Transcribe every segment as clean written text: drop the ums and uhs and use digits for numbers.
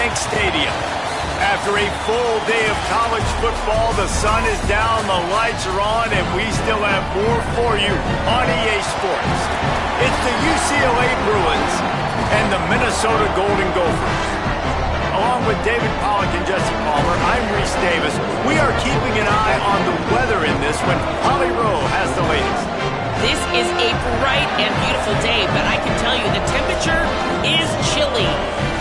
Bank Stadium. After a full day of college football, the sun is down, the lights are on, and we still have more for you on EA Sports. It's the UCLA Bruins and the Minnesota Golden Gophers. Along with David Pollack and Jesse Palmer, I'm Reese Davis. We are keeping an eye on the weather in this one. Holly Rowe has the latest. This is a bright and beautiful day, but I can tell you the temperature is chilly.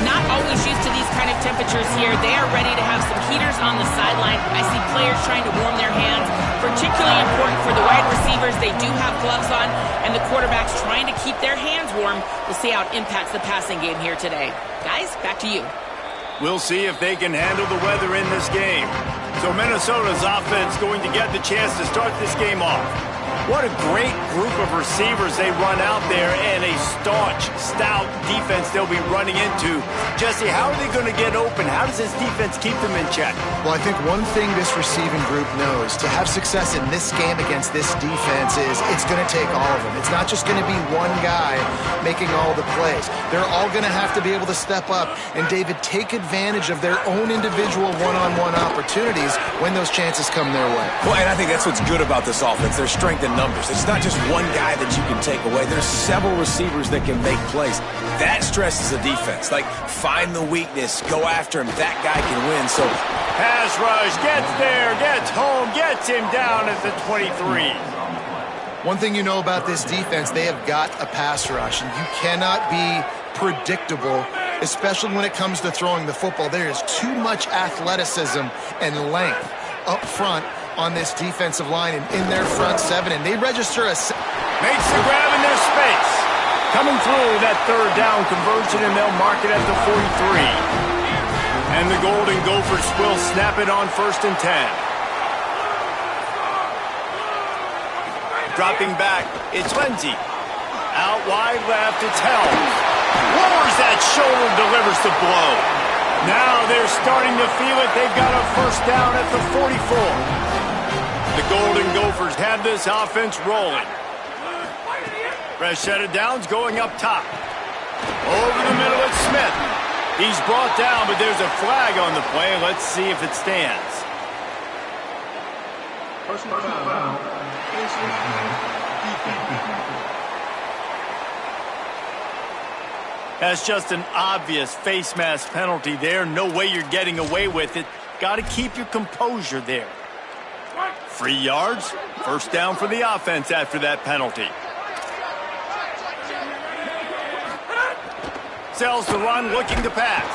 Not always used to these kind of temperatures here. They are ready to have some heaters on the sideline. I see players trying to warm their hands. Particularly important for the wide receivers. They do have gloves on, and the quarterbacks trying to keep their hands warm. We'll see how it impacts the passing game here today. Guys, back to you. We'll see if they can handle the weather in this game. So Minnesota's offense going to get the chance to start this game off. What a great group of receivers they run out there, and a staunch, stout defense they'll be running into. Jesse, how are they going to get open? How does this defense keep them in check? Well, I think one thing this receiving group knows to have success in this game against this defense is it's going to take all of them. It's not just going to be one guy making all the plays. They're all going to have to be able to step up and, David, take advantage of their own individual one-on-one opportunities when those chances come their way. Well, and I think that's what's good about this offense. Their strength in numbers. It's not just one guy that you can take away. There's several receivers that can make plays. That stresses the defense. Like, find the weakness, go after him. That guy can win. So, pass rush, gets there, gets home, gets him down at the 23. One thing you know about this defense, they have got a pass rush, and you cannot be predictable, especially when it comes to throwing the football. There is too much athleticism and length up front on this defensive line and in their front seven, and they register a... Makes the grab in their space. Coming through that third down conversion, and they'll mark it at the 43. And the Golden Gophers will snap it on 1st and 10. Dropping back, it's Lindsey. Out wide left, it's Helms. Lowers that shoulder, delivers the blow. Now they're starting to feel it. They've got a first down at the 44. The Golden Gophers have this offense rolling. Fresh set of downs going up top. Over the middle, it's Smith. He's brought down, but there's a flag on the play. Let's see if it stands. Personal foul. That's just an obvious face mask penalty there. No way you're getting away with it. Got to keep your composure there. 3 yards, first down for the offense after that penalty. Sells the run, looking to pass.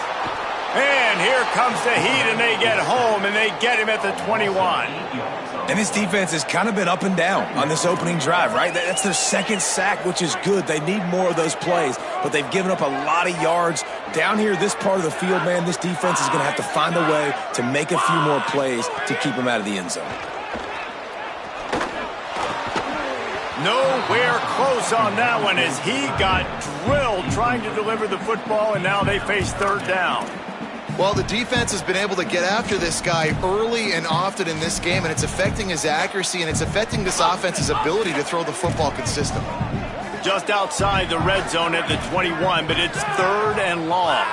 And here comes the heat, and they get home, and they get him at the 21. And this defense has kind of been up and down on this opening drive, right? That's their second sack, which is good. They need more of those plays, but they've given up a lot of yards. Down here, this part of the field, man, this defense is going to have to find a way to make a few more plays to keep them out of the end zone. Nowhere close on that one as he got drilled trying to deliver the football, and now they face third down. Well, the defense has been able to get after this guy early and often in this game, and it's affecting his accuracy, and it's affecting this offense's ability to throw the football consistently. Just outside the red zone at the 21, but it's third and long.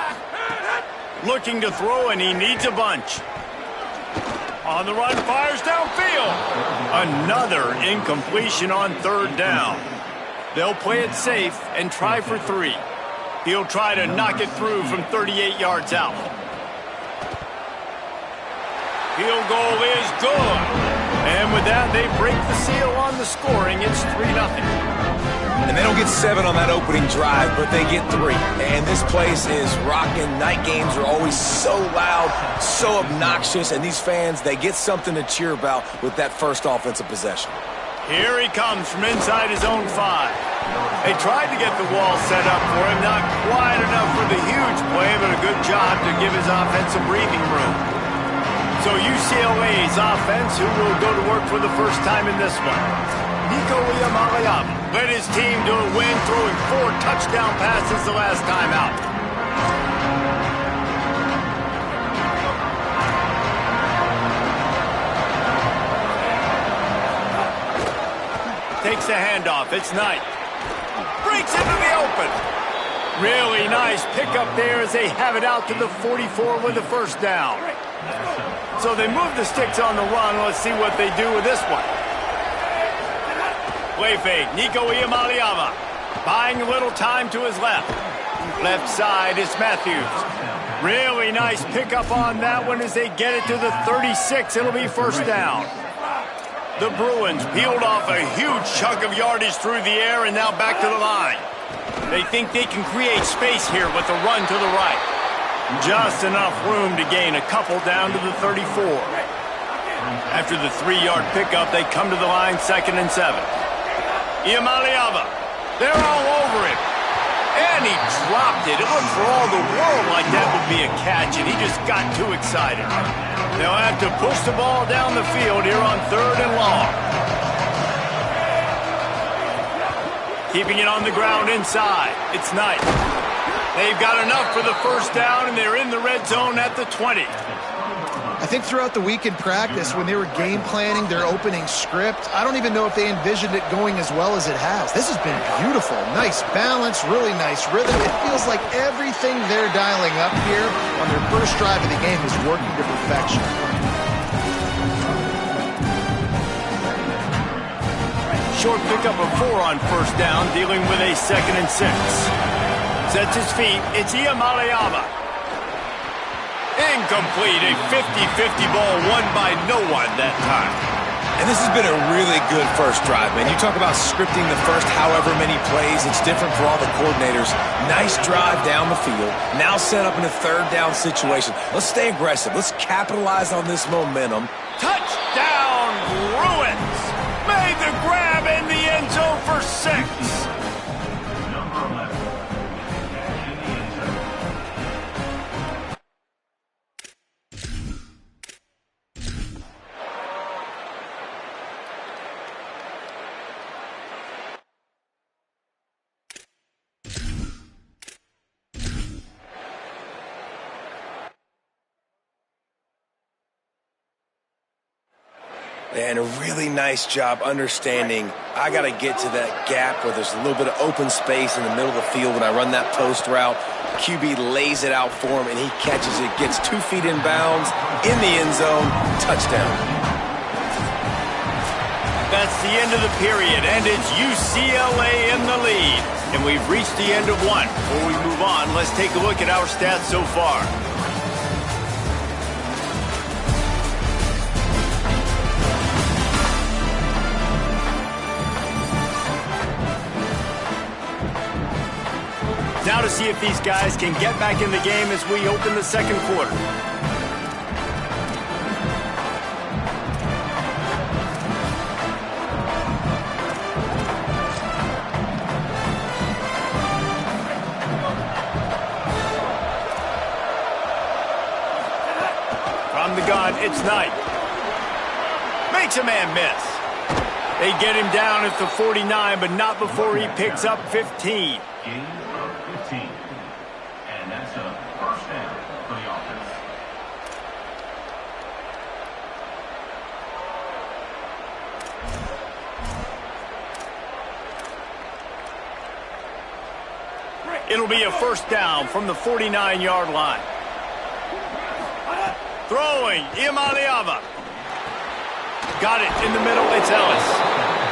Looking to throw, and he needs a bunch. On the run, fires downfield. Another incompletion on third down. They'll play it safe and try for 3. He'll try to knock it through from 38 yards out. Field goal is good. And with that, they break the seal on the scoring. It's 3-0. And they don't get 7 on that opening drive, but they get 3. And this place is rocking. Night games are always so loud, so obnoxious, and these fans, they get something to cheer about with that first offensive possession. Here he comes from inside his own 5. They tried to get the wall set up for him, not quite enough for the huge play, but a good job to give his offense some breathing room. So UCLA's offense, who will go to work for the first time in this one. Nico Iamaleava led his team to a win, throwing 4 touchdown passes the last time out. Takes the handoff. It's Knight. Breaks into the open. Really nice pickup there as they have it out to the 44 with the first down. So they move the sticks on the run. Let's see what they do with this one. Play fake, Nico Iamaleava. Buying a little time to his left. Left side is Matthews. Really nice pickup on that one as they get it to the 36. It'll be first down. The Bruins peeled off a huge chunk of yardage through the air and now back to the line. They think they can create space here with the run to the right. Just enough room to gain a couple down to the 34. After the 3-yard pickup, they come to the line 2nd and 7. Iamaleava, they're all over him. And he dropped it. It looked for all the world like that would be a catch, and he just got too excited. They'll have to push the ball down the field here on 3rd and long. Keeping it on the ground inside. It's Knight. They've got enough for the first down, and they're in the red zone at the 20. I think throughout the week in practice, when they were game planning their opening script, I don't even know if they envisioned it going as well as it has. This has been beautiful. Nice balance, really nice rhythm. It feels like everything they're dialing up here on their first drive of the game is working to perfection. Short pickup of 4 on first down, dealing with a 2nd and 6. Sets his feet. It's Iamaleava. Incomplete. A 50-50 ball won by no one that time. And this has been a really good first drive, man. You talk about scripting the first however many plays. It's different for all the coordinators. Nice drive down the field. Now set up in a 3rd down situation. Let's stay aggressive. Let's capitalize on this momentum. Touchdown, Bruins. Made the grab in the end zone for 6. And a really nice job understanding I got to get to that gap where there's a little bit of open space in the middle of the field when I run that post route. QB lays it out for him, and he catches it, gets 2 feet in bounds, in the end zone, touchdown. That's the end of the period, and it's UCLA in the lead. And we've reached the end of one. Before we move on, let's take a look at our stats so far. Now to see if these guys can get back in the game as we open the 2nd quarter. From the gun, it's Knight. Makes a man miss. They get him down at the 49, but not before he picks up 15. And that's a first down for the offense. It'll be a first down from the 49-yard line. Throwing, Iamaleava. Got it in the middle, it's Ellis.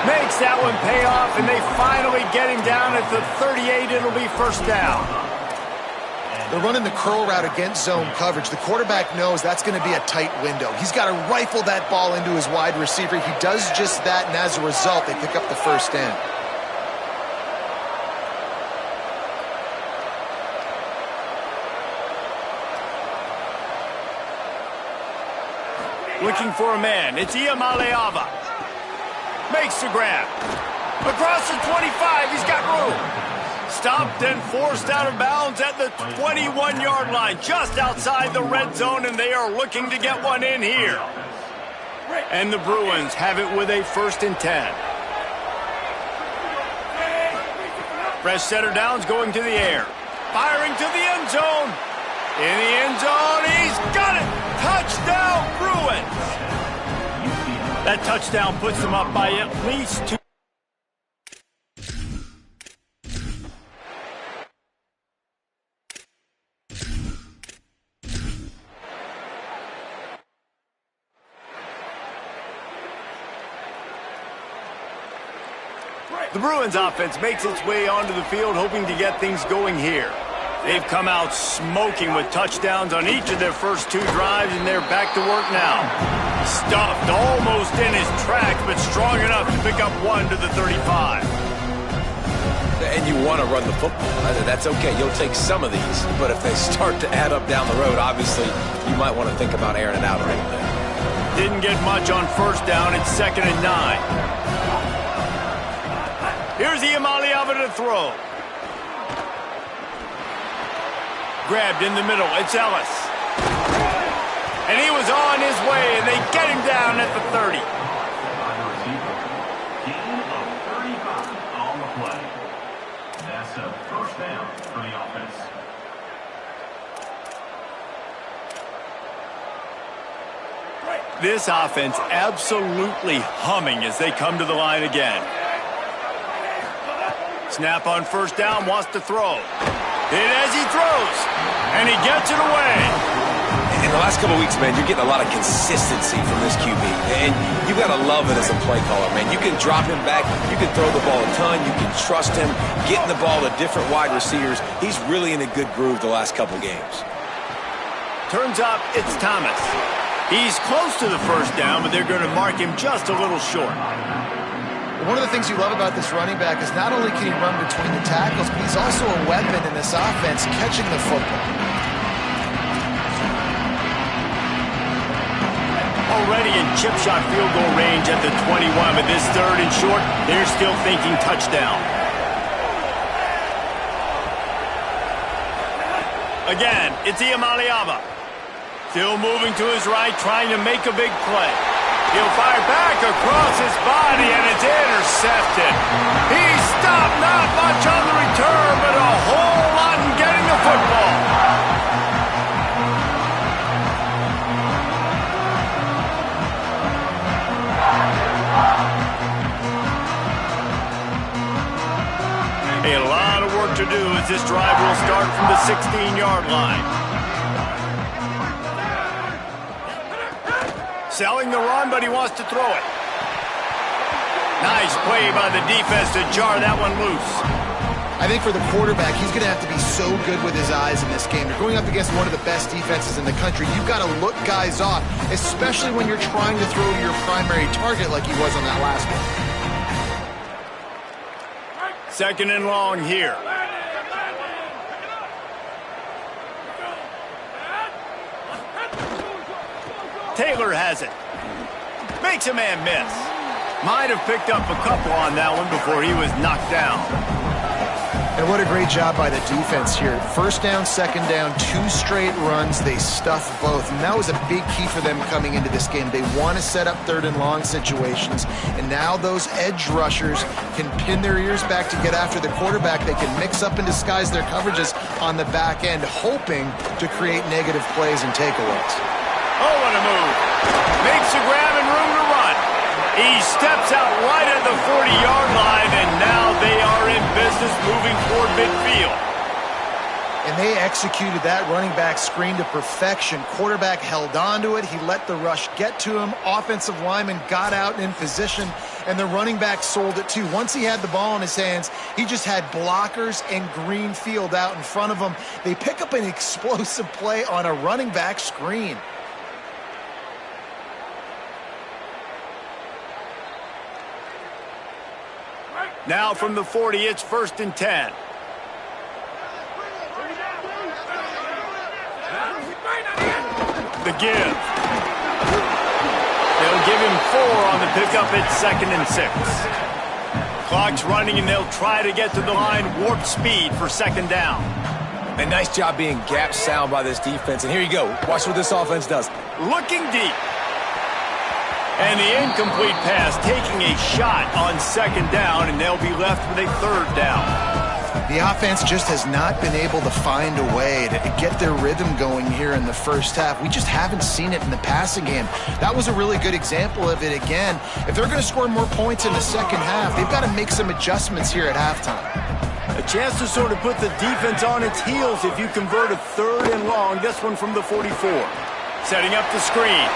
Makes that one pay off, and they finally get him down at the 38. It'll be first down. They're running the curl route against zone coverage. The quarterback knows that's going to be a tight window. He's got to rifle that ball into his wide receiver. He does just that, and as a result, they pick up the first down. Looking for a man. It's Iamaleava. Makes the grab. Across the 25, he's got room. Stopped and forced out of bounds at the 21-yard line, just outside the red zone, and they are looking to get one in here. And the Bruins have it with a 1st and 10. Fresh setter downs going to the air. Firing to the end zone. In the end zone, he's got it. Touchdown, Bruins. That touchdown puts them up by at least 2. The Bruins offense makes its way onto the field, hoping to get things going here. They've come out smoking with touchdowns on each of their first 2 drives, and they're back to work now. Stuffed almost in his tracks, but strong enough to pick up 1 to the 35. And you want to run the football. That's okay. You'll take some of these. But if they start to add up down the road, obviously, you might want to think about airing it out a little bit. Didn't get much on first down. It's 2nd and 9. Here's Iamaleava to throw. Grabbed in the middle. It's Ellis. And he was on his way, and they get him down at the 30. Gain of 35 on the play. That's a first down for the offense. This offense absolutely humming as they come to the line again. Snap on first down, wants to throw. Hit as he throws, and he gets it away. In the last couple of weeks, man, you're getting a lot of consistency from this QB. And you got to love it as a play caller, man. You can drop him back. You can throw the ball a ton. You can trust him, getting the ball to different wide receivers. He's really in a good groove the last couple games. Turns up, it's Thomas. He's close to the first down, but they're going to mark him just a little short. One of the things you love about this running back is not only can he run between the tackles, but he's also a weapon in this offense catching the football. Already in chip shot field goal range at the 21, but this 3rd and short, they're still thinking touchdown. Again, it's Iamaleava. Still moving to his right, trying to make a big play. He'll fire back across his body, and it's intercepted. He stopped, not much on the return, but a whole lot in getting the football. A lot of work to do as this drive will start from the 16-yard line. Selling the run, but he wants to throw it. Nice play by the defense to jar that one loose. I think for the quarterback, he's going to have to be so good with his eyes in this game. You're going up against one of the best defenses in the country. You've got to look guys off, especially when you're trying to throw to your primary target like he was on that last one. 2nd and long here. Taylor has it. Makes a man miss. Might have picked up a couple on that one before he was knocked down. And what a great job by the defense here. First down, second down, 2 straight runs. They stuffed both. And that was a big key for them coming into this game. They want to set up 3rd and long situations. And now those edge rushers can pin their ears back to get after the quarterback. They can mix up and disguise their coverages on the back end, hoping to create negative plays and takeaways. Oh, what a move. Makes a grab and room to run. He steps out right at the 40-yard line, and now they are in business moving toward midfield. And they executed that running back screen to perfection. Quarterback held on to it. He let the rush get to him. Offensive lineman got out and in position, and the running back sold it too. Once he had the ball in his hands, he just had blockers and green field out in front of him. They pick up an explosive play on a running back screen. Now from the 40, it's 1st and 10. The give. They'll give him 4 on the pickup at 2nd and 6. Clock's running, and they'll try to get to the line warp speed for 2nd down. A nice job being gap sound by this defense. And here you go. Watch what this offense does. Looking deep. And the incomplete pass taking a shot on 2nd down, and they'll be left with a 3rd down. The offense just has not been able to find a way to get their rhythm going here in the first half. We just haven't seen it in the passing game. That was a really good example of it again. If they're going to score more points in the second half, they've got to make some adjustments here at halftime. A chance to sort of put the defense on its heels if you convert a 3rd and long. This one from the 44. Setting up the screen.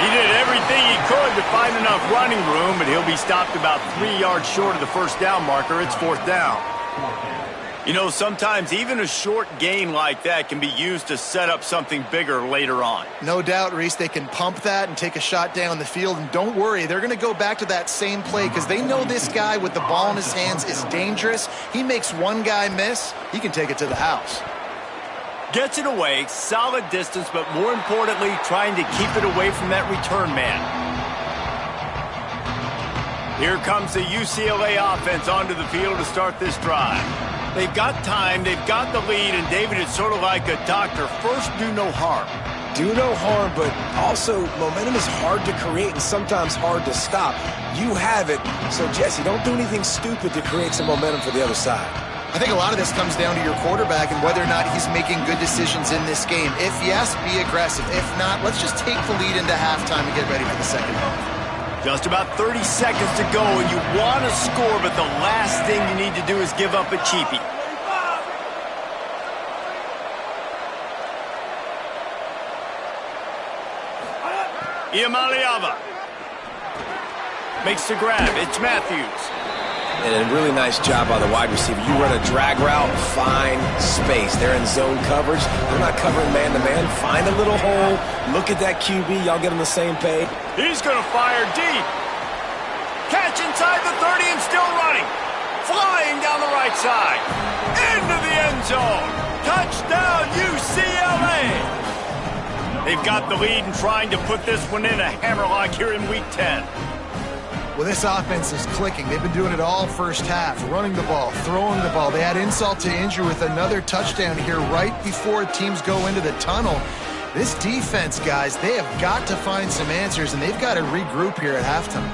He did everything he could to find enough running room, but he'll be stopped about 3 yards short of the first down marker. It's fourth down. You know, sometimes even a short gain like that can be used to set up something bigger later on. No doubt, Reese, they can pump that and take a shot down the field. And don't worry, they're going to go back to that same play because they know this guy with the ball in his hands is dangerous. He makes one guy miss, he can take it to the house. Gets it away, solid distance, but more importantly, trying to keep it away from that return man. Here comes the UCLA offense onto the field to start this drive. They've got time, they've got the lead, and David, it's sort of like a doctor. First, do no harm. Do no harm, but also momentum is hard to create and sometimes hard to stop. You have it, so Jesse, don't do anything stupid to create some momentum for the other side. I think a lot of this comes down to your quarterback and whether or not he's making good decisions in this game. If yes, be aggressive. If not, let's just take the lead into halftime and get ready for the second half. Just about 30 seconds to go, and you want to score, but the last thing you need to do is give up a cheapie. Iamaleava makes the grab. It's Matthews. And a really nice job by the wide receiver. You run a drag route, find space. They're in zone coverage. They're not covering man-to-man. Find a little hole. Look at that QB. Y'all get on the same page. He's going to fire deep. Catch inside the 30 and still running. Flying down the right side. Into the end zone. Touchdown, UCLA. They've got the lead and trying to put this one in a hammerlock here in Week 10. Well, this offense is clicking. They've been doing it all first half, running the ball, throwing the ball. They had insult to injury with another touchdown here right before teams go into the tunnel. This defense, guys, they have got to find some answers, and they've got to regroup here at halftime.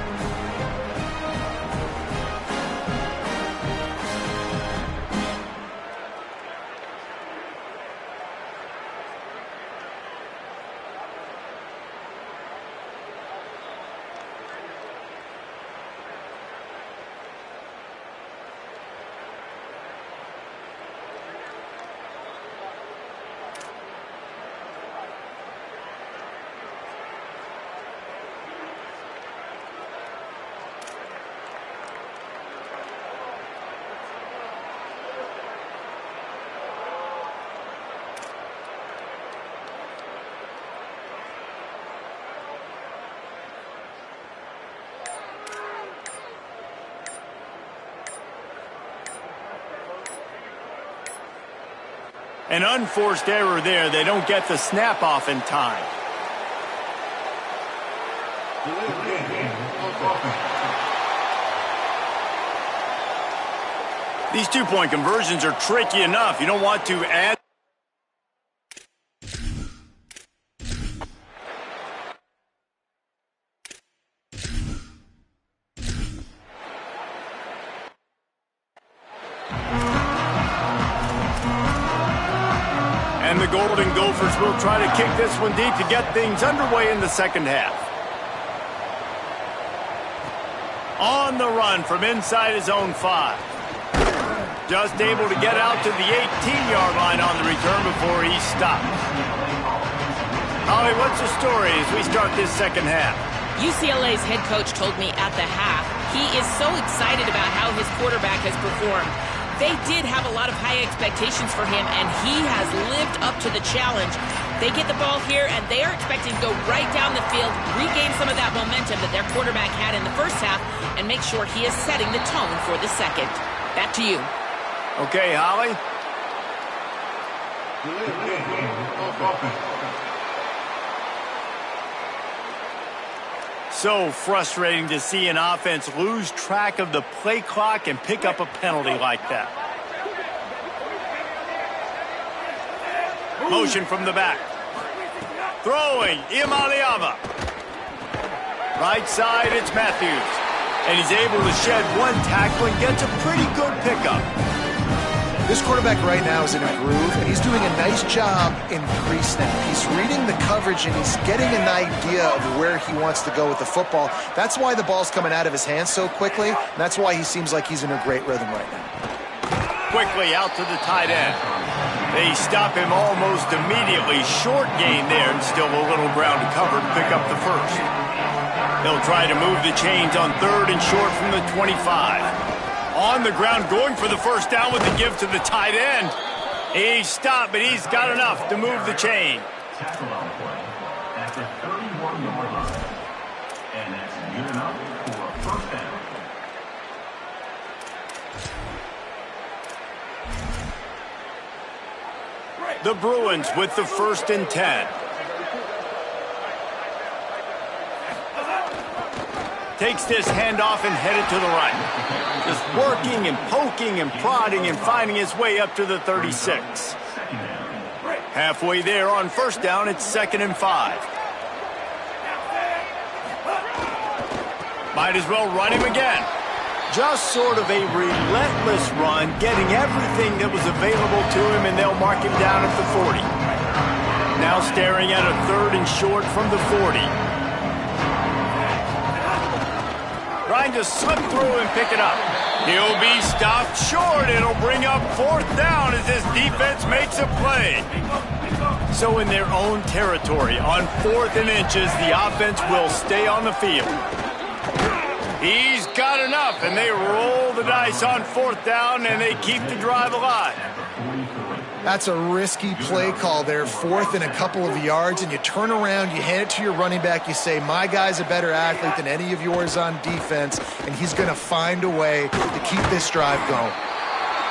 An unforced error there. They don't get the snap off in time. These two-point conversions are tricky enough. You don't want to add. And the Golden Gophers will try to kick this one deep to get things underway in the second half. On the run from inside his own 5. Just able to get out to the 18-yard line on the return before he stopped. Holly, what's the story as we start this second half? UCLA's head coach told me at the half he is so excited about how his quarterback has performed. They did have a lot of high expectations for him, and he has lived up to the challenge. They get the ball here, and they are expecting to go right down the field, regain some of that momentum that their quarterback had in the first half, and make sure he is setting the tone for the second. Back to you. Okay, Holly. So frustrating to see an offense lose track of the play clock and pick up a penalty like that. Motion from the back. Throwing, Iamaleava. Right side, it's Matthews. And he's able to shed one tackle and gets a pretty good pickup. This quarterback right now is in a groove, and he's doing a nice job in pre-snap. He's reading the coverage, and he's getting an idea of where he wants to go with the football. That's why the ball's coming out of his hands so quickly, and that's why he seems like he's in a great rhythm right now. Quickly out to the tight end. They stop him almost immediately. Short gain there and still a little ground to cover to pick up the first. They'll try to move the chains on 3rd and short from the 25. On the ground, going for the first down with the give to the tight end. He stopped, but he's got enough to move the chain. Tackle on the play at the 31-yard line. And that's good enough for a first down. The Bruins with the 1st and 10. Takes this handoff and headed to the right. Just working and poking and prodding and finding his way up to the 36. Halfway there on 1st down, it's 2nd and 5. Might as well run him again. Just sort of a relentless run, getting everything that was available to him, and they'll mark him down at the 40. Now staring at a 3rd and short from the 40. Trying to slip through and pick it up. He'll be stopped short. It'll bring up 4th down as this defense makes a play. So in their own territory, on 4th and inches, the offense will stay on the field. He's got enough, and they roll the dice on 4th down, and they keep the drive alive. That's a risky play call there, 4th and a couple of yards, and you turn around, you hand it to your running back, you say, my guy's a better athlete than any of yours on defense, and he's going to find a way to keep this drive going.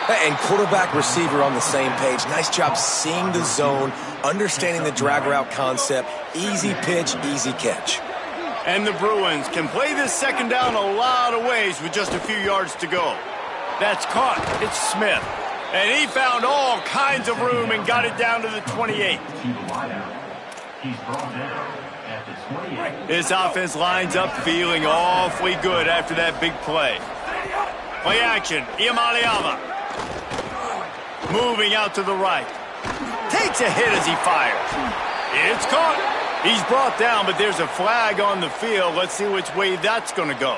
And quarterback receiver on the same page. Nice job seeing the zone, understanding the drag route concept. Easy pitch, easy catch. And the Bruins can play this 2nd down a lot of ways with just a few yards to go. That's caught. It's Smith. And he found all kinds of room and got it down to the 28. He's brought down at the 28. This offense lines up feeling awfully good after that big play. Play action. Iamaleava. Moving out to the right. Takes a hit as he fires. It's caught. He's brought down, but there's a flag on the field. Let's see which way that's going to go.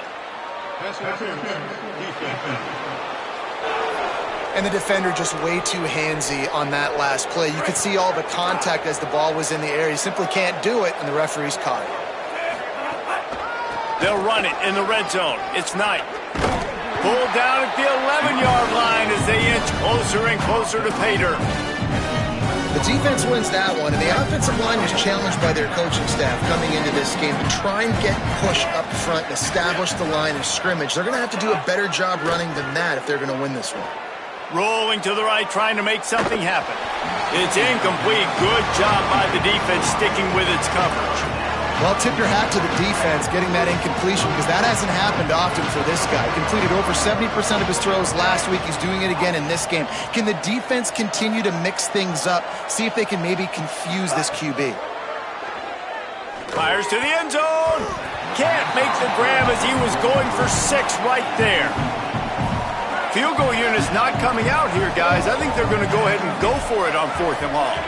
And the defender just way too handsy on that last play. You could see all the contact as the ball was in the air. He simply can't do it, and the referee's caught it. They'll run it in the red zone. It's Knight. Pulled down at the 11-yard line as they inch closer and closer to pay dirt. The defense wins that one, and the offensive line was challenged by their coaching staff coming into this game to try and get push up front and establish the line of scrimmage. They're going to have to do a better job running than that if they're going to win this one. Rolling to the right, trying to make something happen. It's incomplete. Good job by the defense sticking with its coverage. Well, tip your hat to the defense getting that incompletion because that hasn't happened often for this guy. Completed over 70% of his throws last week. He's doing it again in this game. Can the defense continue to mix things up? See if they can maybe confuse this QB. Fires to the end zone. Can't make the grab as he was going for 6 right there. Field goal unit's not coming out here, guys. I think they're going to go ahead and go for it on 4th and long.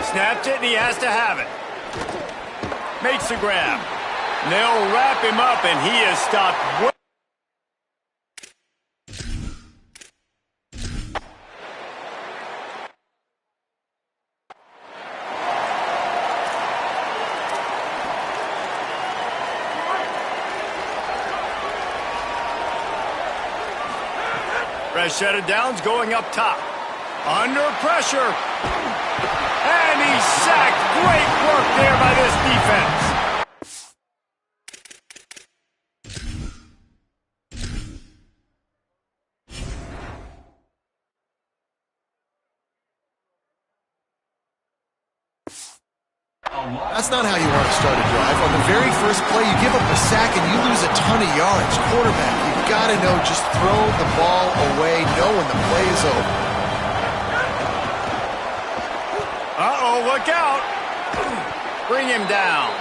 Snapped it, and he has to have it. Makes the grab. And they'll wrap him up, and he is stopped. Fresh set of downs going up top. Under pressure. And he's sacked. Great work there by this defense. That's not how you want to start a drive. On the very first play, you give up a sack and you lose a ton of yards. Quarterback, you've got to know, just throw the ball away, know when the play is over. Uh-oh, look out. Bring him down.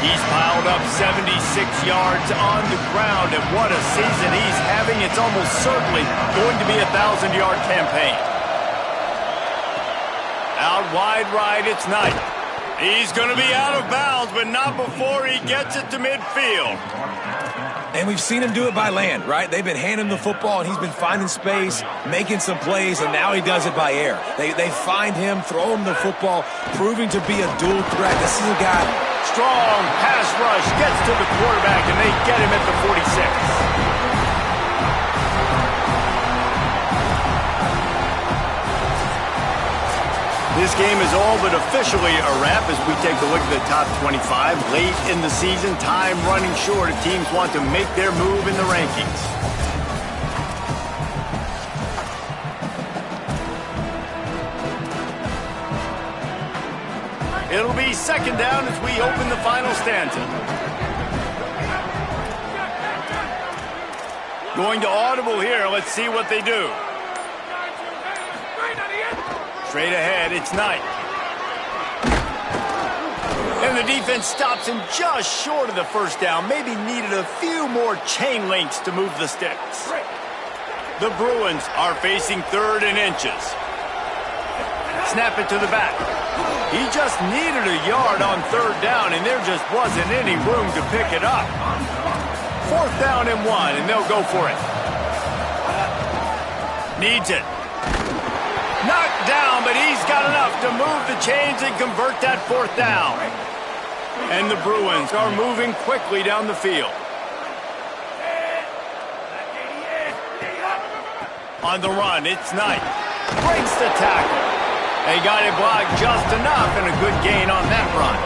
He's piled up 76 yards on the ground, and what a season he's having. It's almost certainly going to be a 1,000-yard campaign. Out wide right, it's Knight. He's going to be out of bounds, but not before he gets it to midfield. And we've seen him do it by land, right? They've been handing him the football, and he's been finding space, making some plays, and now he does it by air. They find him, throw him the football, proving to be a dual threat. This is a guy. Strong pass rush gets to the quarterback, and they get him at the 46. This game is all but officially a wrap as we take a look at the top 25. Late in the season, time running short if teams want to make their move in the rankings. It'll be second down as we open the final stanza. Going to audible here. Let's see what they do. Straight ahead, it's Knight. And the defense stops him just short of the first down. Maybe needed a few more chain links to move the sticks. The Bruins are facing 3rd and inches. Snap it to the back. He just needed a yard on 3rd down, and there just wasn't any room to pick it up. 4th down and 1, and they'll go for it. Needs it. Knocked down, but he's got enough to move the chains and convert that 4th down. And the Bruins are moving quickly down the field. On the run, it's Knight. Breaks the tackle. They got it blocked just enough, and a good gain on that run.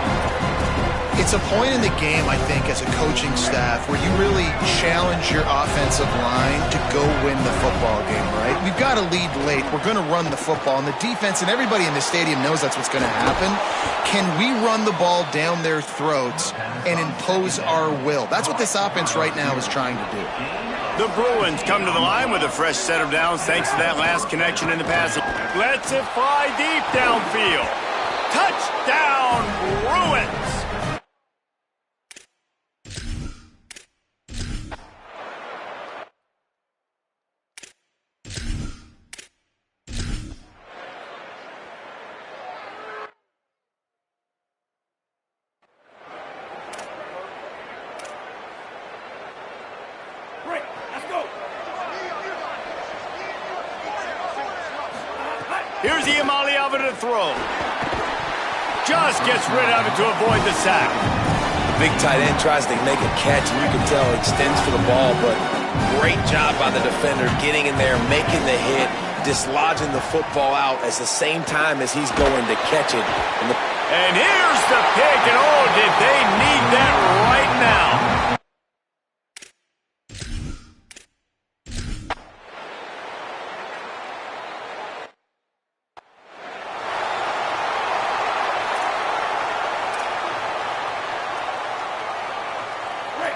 It's a point in the game, I think, as a coaching staff where you really challenge your offensive line to go win the football game, right? We've got to lead late. We're going to run the football, and the defense and everybody in the stadium knows that's what's going to happen. Can we run the ball down their throats and impose our will? That's what this offense right now is trying to do. The Bruins come to the line with a fresh set of downs thanks to that last connection in the passing. Lets it fly deep downfield. Touchdown, Bruins! Here's Iamaleava to throw. Just gets rid of it to avoid the sack. Big tight end tries to make a catch, and you can tell he extends for the ball, but great job by the defender getting in there, making the hit, dislodging the football out at the same time as he's going to catch it. And here's the pick, and oh, did they need that right now.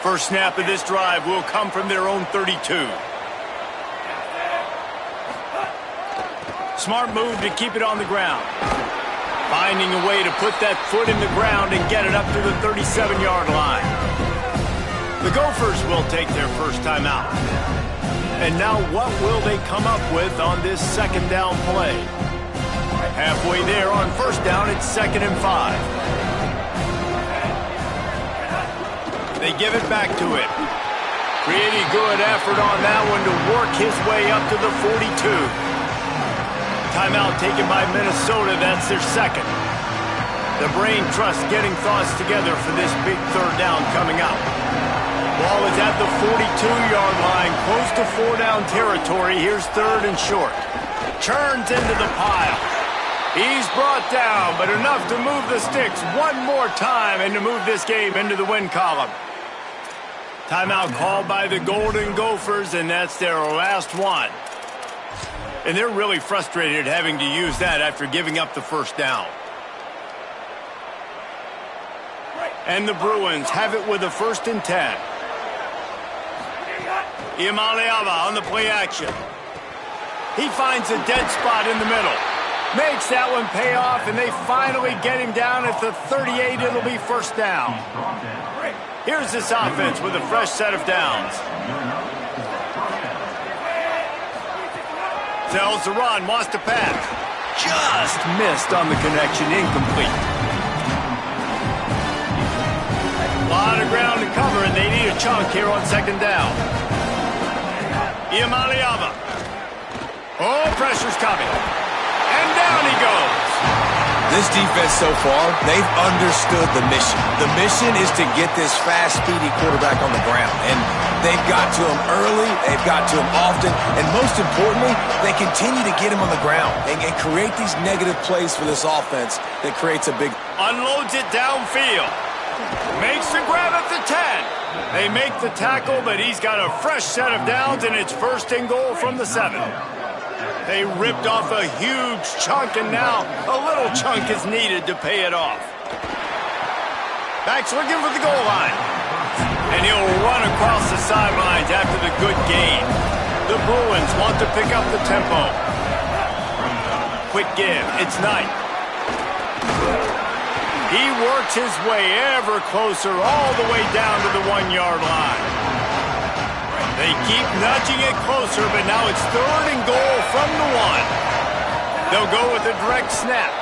First snap of this drive will come from their own 32. Smart move to keep it on the ground. Finding a way to put that foot in the ground and get it up to the 37-yard line. The Gophers will take their first time out. And now what will they come up with on this second down play? Halfway there on first down, it's 2nd and 5. They give it back to him. Pretty good effort on that one to work his way up to the 42. Timeout taken by Minnesota. That's their second. The brain trust getting thoughts together for this big 3rd down coming up. Ball is at the 42-yard line, close to 4-down territory. Here's 3rd and short. Churns into the pile. He's brought down, but enough to move the sticks one more time and to move this game into the win column. Timeout called by the Golden Gophers, and that's their last one. And they're really frustrated having to use that after giving up the first down. And the Bruins have it with a 1st and 10. Iamaleava on the play action. He finds a dead spot in the middle. Makes that one pay off, and they finally get him down at the 38. It'll be first down. Here's this offense with a fresh set of downs. Tells the run, wants to pass. Just missed on the connection, incomplete. A lot of ground to cover, and they need a chunk here on second down. Iamaleava. Oh, pressure's coming. And down he goes. This defense so far, they've understood the mission. The mission is to get this fast, speedy quarterback on the ground. And they've got to him early, they've got to him often, and most importantly, they continue to get him on the ground and create these negative plays for this offense that creates a big... Unloads it downfield. Makes the grab at the 10. They make the tackle, but he's got a fresh set of downs, and it's first and goal from the 7. They ripped off a huge chunk, and now a little chunk is needed to pay it off. Back's looking for the goal line. And he'll run across the sidelines after the good gain. The Bruins want to pick up the tempo. Quick give. It's Knight. He works his way ever closer all the way down to the 1-yard line. They keep nudging it closer, but now it's third and goal from the 1. They'll go with a direct snap.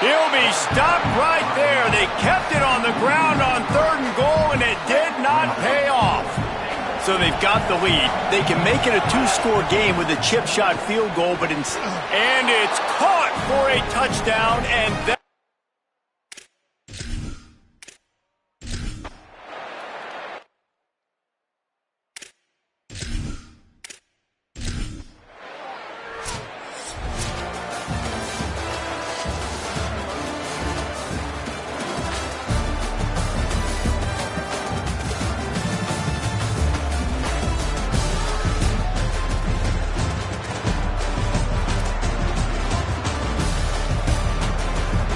He'll be stopped right there. They kept it on the ground on third and goal, and it did not pay off. So they've got the lead. They can make it a 2-score game with a chip shot field goal, and it's caught for a touchdown, and that